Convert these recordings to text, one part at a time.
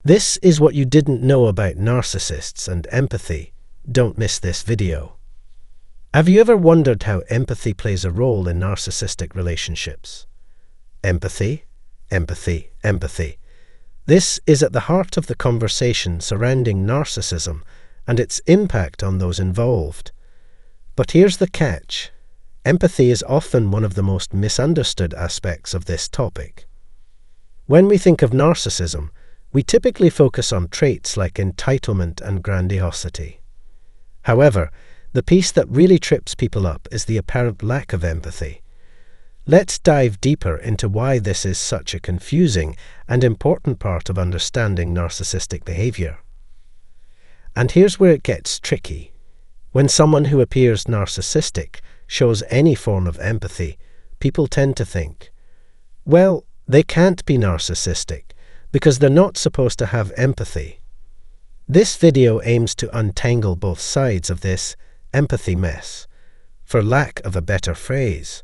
This is what you didn't know about narcissists and empathy. Don't miss this video. Have you ever wondered how empathy plays a role in narcissistic relationships? Empathy, empathy, empathy. This is at the heart of the conversation surrounding narcissism and its impact on those involved. But here's the catch. Empathy is often one of the most misunderstood aspects of this topic. When we think of narcissism, we typically focus on traits like entitlement and grandiosity. However, the piece that really trips people up is the apparent lack of empathy. Let's dive deeper into why this is such a confusing and important part of understanding narcissistic behavior. And here's where it gets tricky. When someone who appears narcissistic shows any form of empathy, people tend to think, well, they can't be narcissistic because they're not supposed to have empathy. This video aims to untangle both sides of this empathy mess, for lack of a better phrase.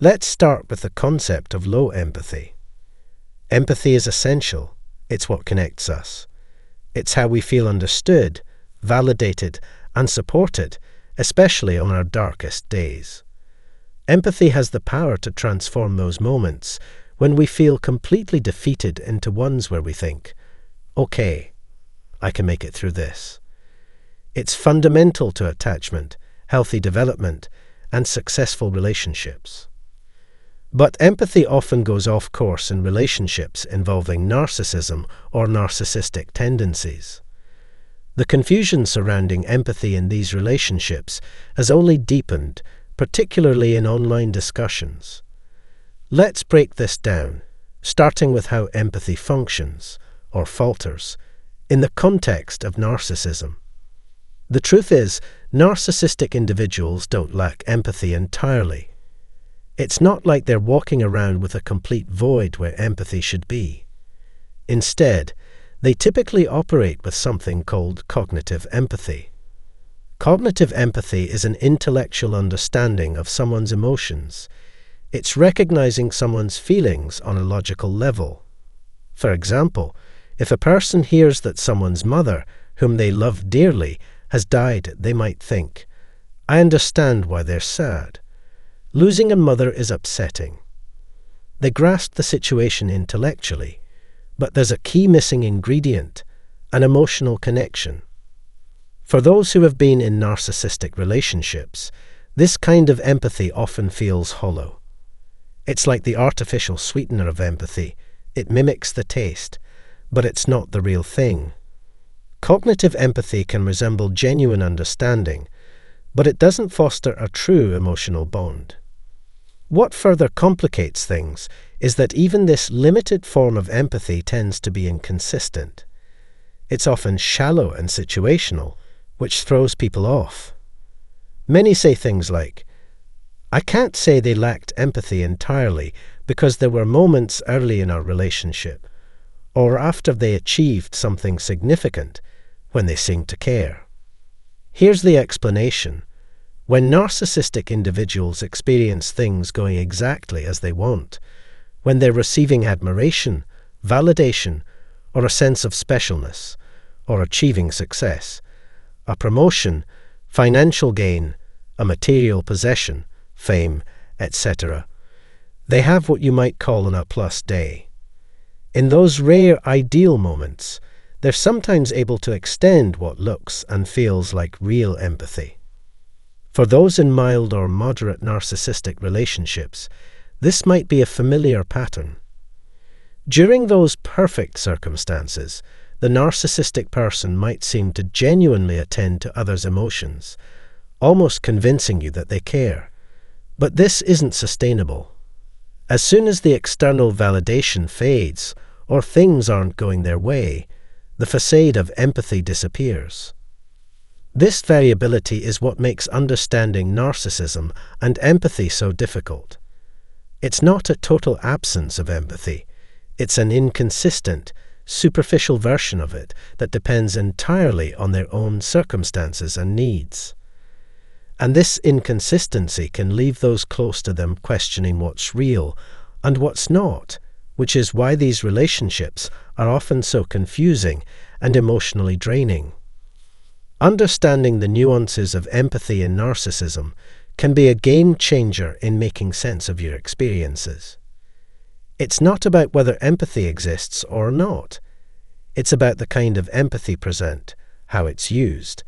Let's start with the concept of low empathy. Empathy is essential. It's what connects us. It's how we feel understood, validated, and supported, especially on our darkest days. Empathy has the power to transform those moments when we feel completely defeated into ones where we think, okay, I can make it through this. It's fundamental to attachment, healthy development, and successful relationships. But empathy often goes off course in relationships involving narcissism or narcissistic tendencies. The confusion surrounding empathy in these relationships has only deepened, particularly in online discussions. Let's break this down, starting with how empathy functions, or falters, in the context of narcissism. The truth is, narcissistic individuals don't lack empathy entirely. It's not like they're walking around with a complete void where empathy should be. Instead, they typically operate with something called cognitive empathy. Cognitive empathy is an intellectual understanding of someone's emotions. It's recognizing someone's feelings on a logical level. For example, if a person hears that someone's mother, whom they love dearly, has died, they might think, I understand why they're sad. Losing a mother is upsetting. They grasp the situation intellectually, but there's a key missing ingredient, an emotional connection. For those who have been in narcissistic relationships, this kind of empathy often feels hollow. It's like the artificial sweetener of empathy. It mimics the taste, but it's not the real thing. Cognitive empathy can resemble genuine understanding, but it doesn't foster a true emotional bond. What further complicates things is that even this limited form of empathy tends to be inconsistent. It's often shallow and situational, which throws people off. Many say things like, I can't say they lacked empathy entirely because there were moments early in our relationship, or after they achieved something significant, when they seemed to care. Here's the explanation. When narcissistic individuals experience things going exactly as they want, when they're receiving admiration, validation, or a sense of specialness, or achieving success, a promotion, financial gain, a material possession, fame, etc., they have what you might call an A+ day. In those rare ideal moments, they're sometimes able to extend what looks and feels like real empathy. For those in mild or moderate narcissistic relationships, this might be a familiar pattern. During those perfect circumstances, the narcissistic person might seem to genuinely attend to others' emotions, almost convincing you that they care. But this isn't sustainable. As soon as the external validation fades, or things aren't going their way, the facade of empathy disappears. This variability is what makes understanding narcissism and empathy so difficult. It's not a total absence of empathy. It's an inconsistent, superficial version of it that depends entirely on their own circumstances and needs. And this inconsistency can leave those close to them questioning what's real and what's not, which is why these relationships are often so confusing and emotionally draining. Understanding the nuances of empathy and narcissism can be a game changer in making sense of your experiences. It's not about whether empathy exists or not. It's about the kind of empathy present, how it's used,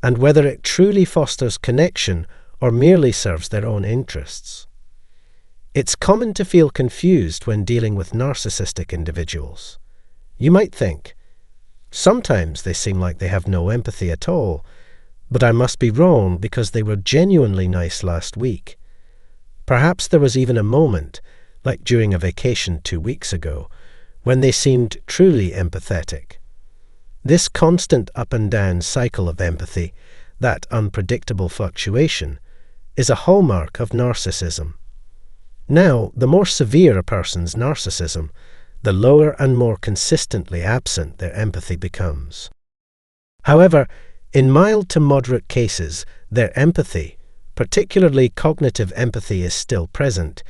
and whether it truly fosters connection or merely serves their own interests. It's common to feel confused when dealing with narcissistic individuals. You might think, sometimes they seem like they have no empathy at all, but I must be wrong because they were genuinely nice last week. Perhaps there was even a moment, like during a vacation 2 weeks ago, when they seemed truly empathetic. This constant up and down cycle of empathy, that unpredictable fluctuation, is a hallmark of narcissism. Now, the more severe a person's narcissism, the lower and more consistently absent their empathy becomes. However, in mild to moderate cases, their empathy, particularly cognitive empathy, is still present,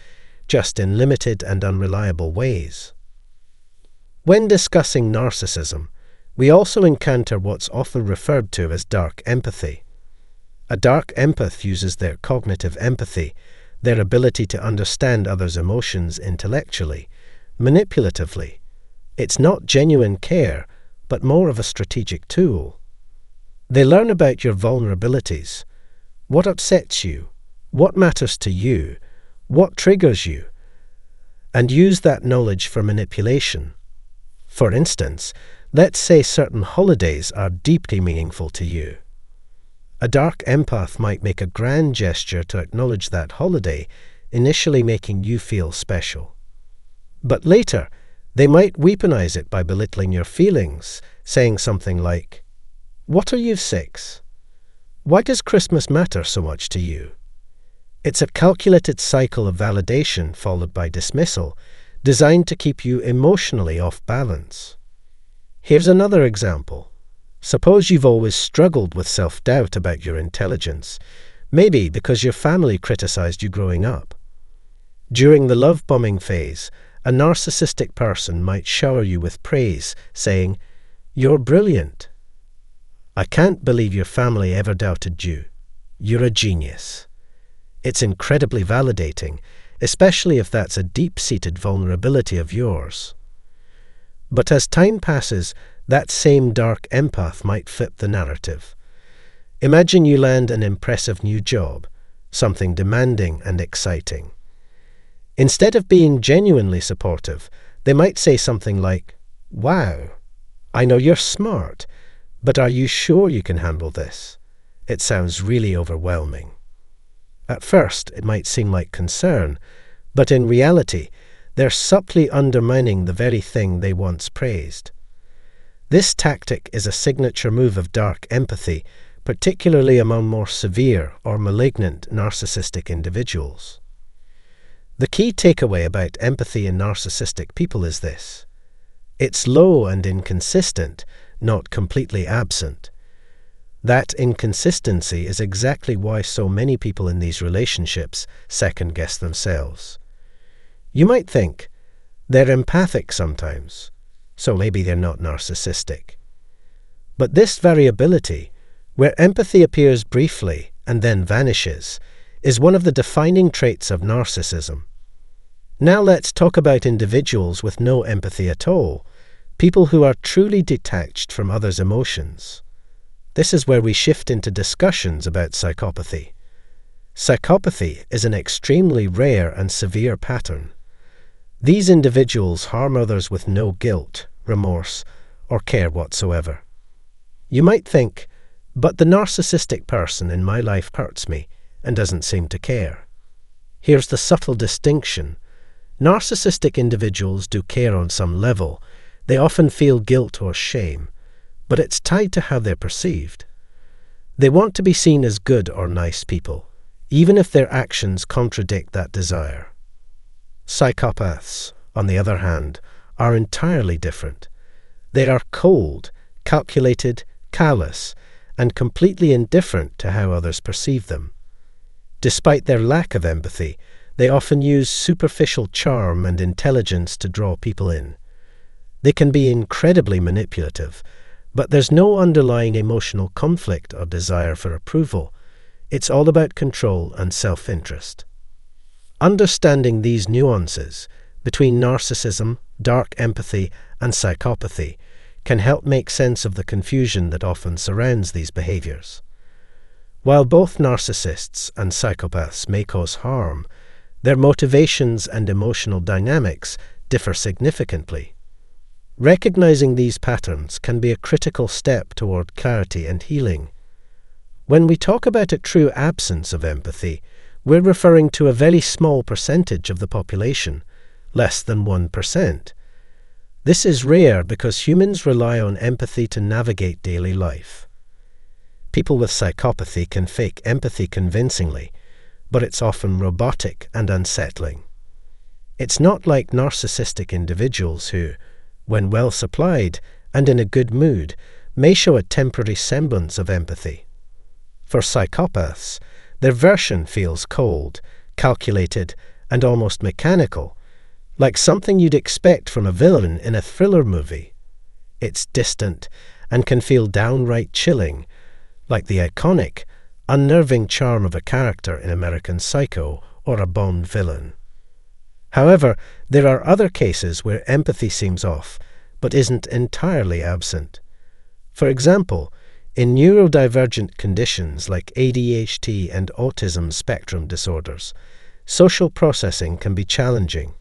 just in limited and unreliable ways. When discussing narcissism, we also encounter what's often referred to as dark empathy. A dark empath uses their cognitive empathy, their ability to understand others' emotions intellectually, manipulatively. It's not genuine care, but more of a strategic tool. They learn about your vulnerabilities, what upsets you, what matters to you, what triggers you, and use that knowledge for manipulation. For instance, let's say certain holidays are deeply meaningful to you. A dark empath might make a grand gesture to acknowledge that holiday, initially making you feel special. But later, they might weaponize it by belittling your feelings, saying something like, "What are you 6? Why does Christmas matter so much to you?" It's a calculated cycle of validation followed by dismissal, designed to keep you emotionally off balance. Here's another example. Suppose you've always struggled with self-doubt about your intelligence, maybe because your family criticized you growing up. During the love-bombing phase, a narcissistic person might shower you with praise, saying, "You're brilliant. I can't believe your family ever doubted you. You're a genius." It's incredibly validating, especially if that's a deep-seated vulnerability of yours. But as time passes, that same dark empath might flip the narrative. Imagine you land an impressive new job, something demanding and exciting. Instead of being genuinely supportive, they might say something like, "Wow, I know you're smart, but are you sure you can handle this? It sounds really overwhelming." At first, it might seem like concern, but in reality, they're subtly undermining the very thing they once praised. This tactic is a signature move of dark empathy, particularly among more severe or malignant narcissistic individuals. The key takeaway about empathy in narcissistic people is this: it's low and inconsistent, not completely absent. That inconsistency is exactly why so many people in these relationships second-guess themselves. You might think, they're empathic sometimes, so maybe they're not narcissistic. But this variability, where empathy appears briefly and then vanishes, is one of the defining traits of narcissism. Now let's talk about individuals with no empathy at all, people who are truly detached from others' emotions. This is where we shift into discussions about psychopathy. Psychopathy is an extremely rare and severe pattern. These individuals harm others with no guilt, remorse, or care whatsoever. You might think, but the narcissistic person in my life hurts me and doesn't seem to care. Here's the subtle distinction. Narcissistic individuals do care on some level. They often feel guilt or shame, but it's tied to how they're perceived. They want to be seen as good or nice people, even if their actions contradict that desire. Psychopaths, on the other hand, are entirely different. They are cold, calculated, callous, and completely indifferent to how others perceive them. Despite their lack of empathy, They often use superficial charm and intelligence to draw people in. They can be incredibly manipulative, but there's no underlying emotional conflict or desire for approval. It's all about control and self-interest. Understanding these nuances between narcissism, dark empathy, and psychopathy can help make sense of the confusion that often surrounds these behaviors. While both narcissists and psychopaths may cause harm, their motivations and emotional dynamics differ significantly. Recognizing these patterns can be a critical step toward clarity and healing. When we talk about a true absence of empathy, we're referring to a very small percentage of the population, less than 1%. This is rare because humans rely on empathy to navigate daily life. People with psychopathy can fake empathy convincingly, but it's often robotic and unsettling. It's not like narcissistic individuals who, when well supplied and in a good mood, may show a temporary semblance of empathy. For psychopaths, their version feels cold, calculated, and almost mechanical, like something you'd expect from a villain in a thriller movie. It's distant and can feel downright chilling, like the iconic, unnerving charm of a character in American Psycho or a Bond villain. However, there are other cases where empathy seems off, but isn't entirely absent. For example, in neurodivergent conditions like ADHD and autism spectrum disorders, social processing can be challenging.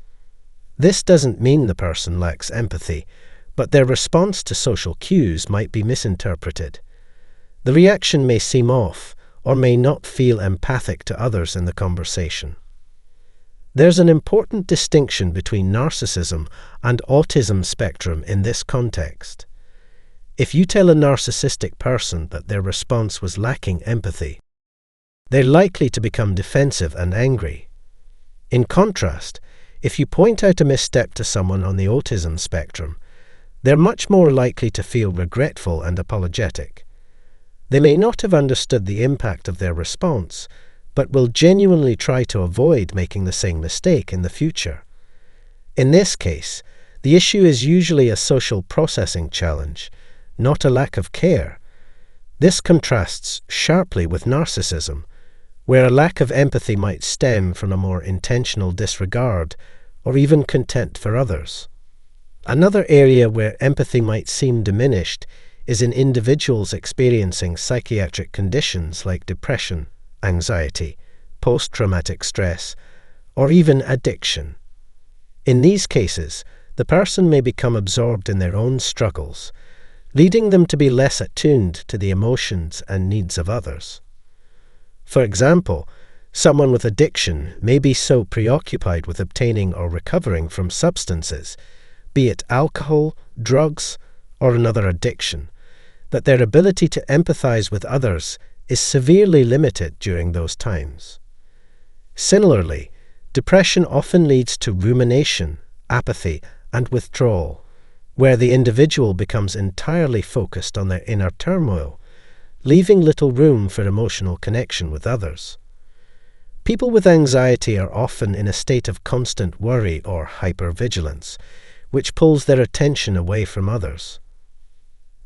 This doesn't mean the person lacks empathy, but their response to social cues might be misinterpreted. The reaction may seem off, or may not feel empathic to others in the conversation. There's an important distinction between narcissism and autism spectrum in this context. If you tell a narcissistic person that their response was lacking empathy, they're likely to become defensive and angry. In contrast, if you point out a misstep to someone on the autism spectrum, they're much more likely to feel regretful and apologetic. They may not have understood the impact of their response, but will genuinely try to avoid making the same mistake in the future. In this case, the issue is usually a social processing challenge, not a lack of care. This contrasts sharply with narcissism, where a lack of empathy might stem from a more intentional disregard or even contempt for others. Another area where empathy might seem diminished is in individuals experiencing psychiatric conditions like depression, anxiety, post-traumatic stress, or even addiction. In these cases, the person may become absorbed in their own struggles, leading them to be less attuned to the emotions and needs of others. For example, someone with addiction may be so preoccupied with obtaining or recovering from substances, be it alcohol, drugs, or another addiction, that their ability to empathize with others is severely limited during those times. Similarly, depression often leads to rumination, apathy, and withdrawal, where the individual becomes entirely focused on their inner turmoil, leaving little room for emotional connection with others. People with anxiety are often in a state of constant worry or hypervigilance, which pulls their attention away from others.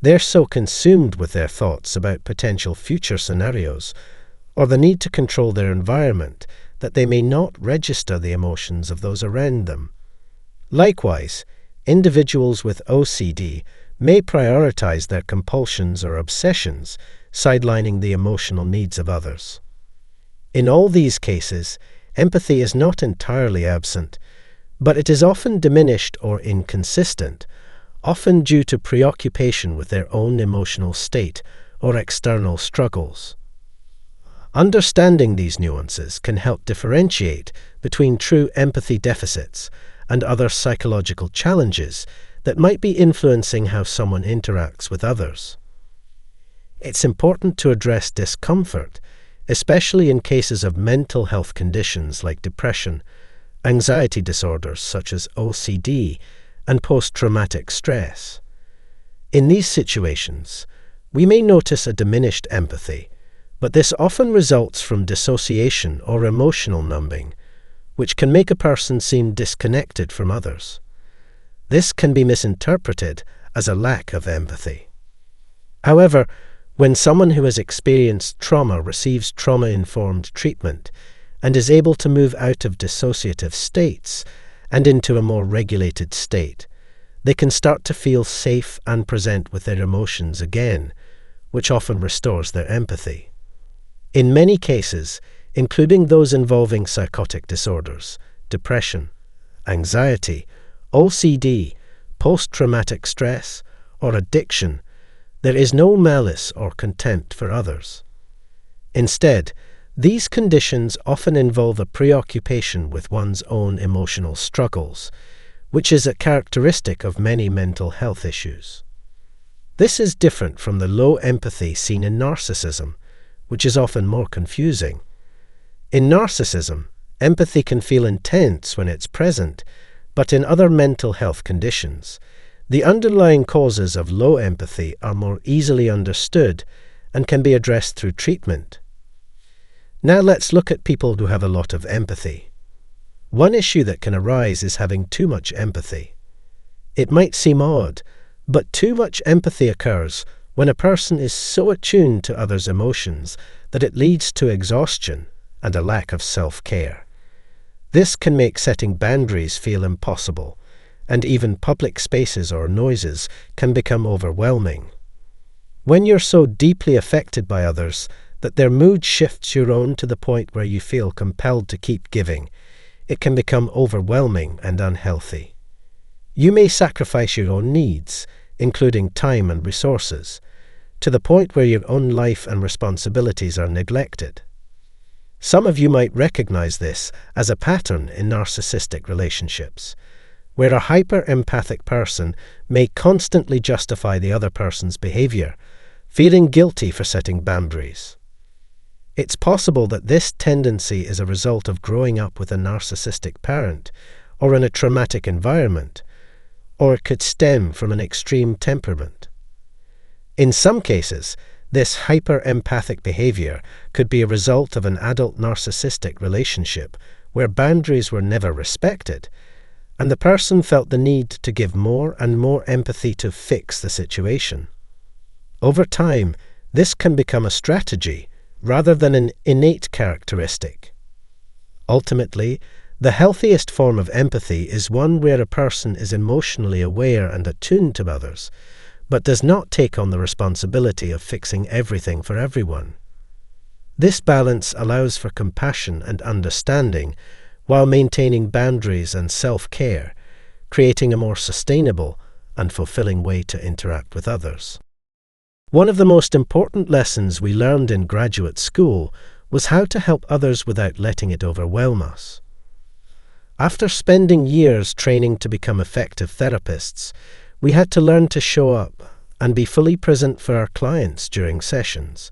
They're so consumed with their thoughts about potential future scenarios or the need to control their environment that they may not register the emotions of those around them. Likewise, individuals with OCD may prioritize their compulsions or obsessions, sidelining the emotional needs of others. In all these cases, empathy is not entirely absent, but it is often diminished or inconsistent, often due to preoccupation with their own emotional state or external struggles. Understanding these nuances can help differentiate between true empathy deficits and other psychological challenges that might be influencing how someone interacts with others. It's important to address discomfort, especially in cases of mental health conditions like depression, anxiety disorders such as OCD, and post-traumatic stress. In these situations, we may notice a diminished empathy, but this often results from dissociation or emotional numbing, which can make a person seem disconnected from others. This can be misinterpreted as a lack of empathy. However, when someone who has experienced trauma receives trauma-informed treatment and is able to move out of dissociative states and into a more regulated state, they can start to feel safe and present with their emotions again, which often restores their empathy. In many cases, including those involving psychotic disorders, depression, anxiety, OCD, post-traumatic stress, or addiction, there is no malice or contempt for others. Instead, these conditions often involve a preoccupation with one's own emotional struggles, which is a characteristic of many mental health issues. This is different from the low empathy seen in narcissism, which is often more confusing. In narcissism, empathy can feel intense when it's present, but in other mental health conditions, the underlying causes of low empathy are more easily understood and can be addressed through treatment. Now let's look at people who have a lot of empathy. One issue that can arise is having too much empathy. It might seem odd, but too much empathy occurs when a person is so attuned to others' emotions that it leads to exhaustion and a lack of self-care. This can make setting boundaries feel impossible, and even public spaces or noises can become overwhelming. When you're so deeply affected by others that their mood shifts your own to the point where you feel compelled to keep giving, it can become overwhelming and unhealthy. You may sacrifice your own needs, including time and resources, to the point where your own life and responsibilities are neglected. Some of you might recognize this as a pattern in narcissistic relationships, where a hyper-empathic person may constantly justify the other person's behavior, feeling guilty for setting boundaries. It's possible that this tendency is a result of growing up with a narcissistic parent or in a traumatic environment, or it could stem from an extreme temperament. In some cases, this hyper-empathic behavior could be a result of an adult narcissistic relationship where boundaries were never respected, and the person felt the need to give more and more empathy to fix the situation. Over time, this can become a strategy rather than an innate characteristic. Ultimately, the healthiest form of empathy is one where a person is emotionally aware and attuned to others, but does not take on the responsibility of fixing everything for everyone. This balance allows for compassion and understanding while maintaining boundaries and self-care, creating a more sustainable and fulfilling way to interact with others. One of the most important lessons we learned in graduate school was how to help others without letting it overwhelm us. After spending years training to become effective therapists, we had to learn to show up and be fully present for our clients during sessions,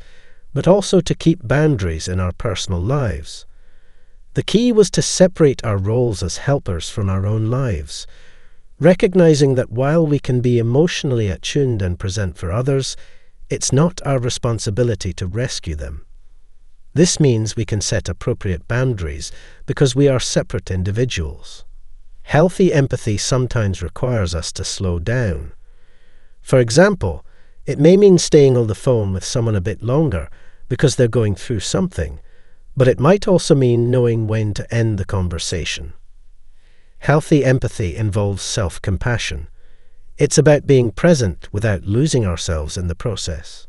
but also to keep boundaries in our personal lives. The key was to separate our roles as helpers from our own lives, recognizing that while we can be emotionally attuned and present for others, it's not our responsibility to rescue them. This means we can set appropriate boundaries because we are separate individuals. Healthy empathy sometimes requires us to slow down. For example, it may mean staying on the phone with someone a bit longer because they're going through something, but it might also mean knowing when to end the conversation. Healthy empathy involves self-compassion. It's about being present without losing ourselves in the process.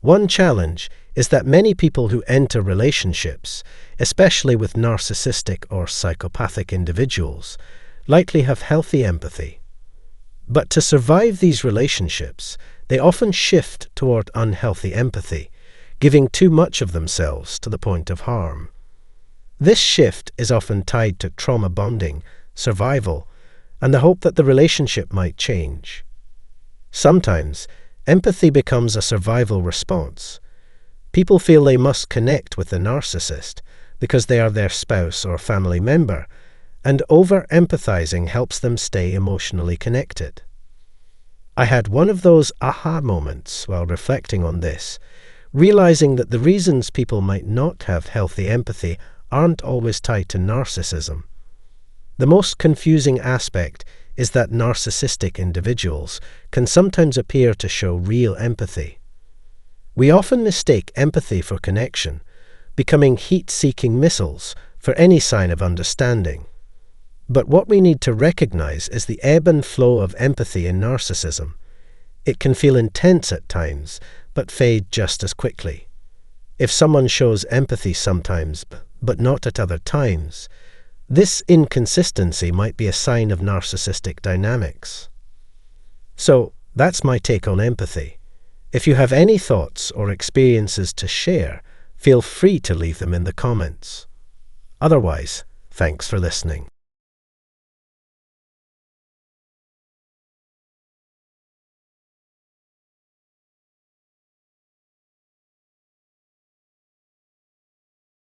One challenge is that many people who enter relationships, especially with narcissistic or psychopathic individuals, likely have healthy empathy. But to survive these relationships, they often shift toward unhealthy empathy, giving too much of themselves to the point of harm. This shift is often tied to trauma bonding, survival, and the hope that the relationship might change. Sometimes, empathy becomes a survival response. People feel they must connect with the narcissist because they are their spouse or family member, and over-empathizing helps them stay emotionally connected. I had one of those aha moments while reflecting on this, realizing that the reasons people might not have healthy empathy aren't always tied to narcissism. The most confusing aspect is that narcissistic individuals can sometimes appear to show real empathy. We often mistake empathy for connection, becoming heat-seeking missiles for any sign of understanding. But what we need to recognize is the ebb and flow of empathy in narcissism. It can feel intense at times, but fade just as quickly. If someone shows empathy sometimes, but not at other times, this inconsistency might be a sign of narcissistic dynamics. So, that's my take on empathy. If you have any thoughts or experiences to share, feel free to leave them in the comments. Otherwise, thanks for listening.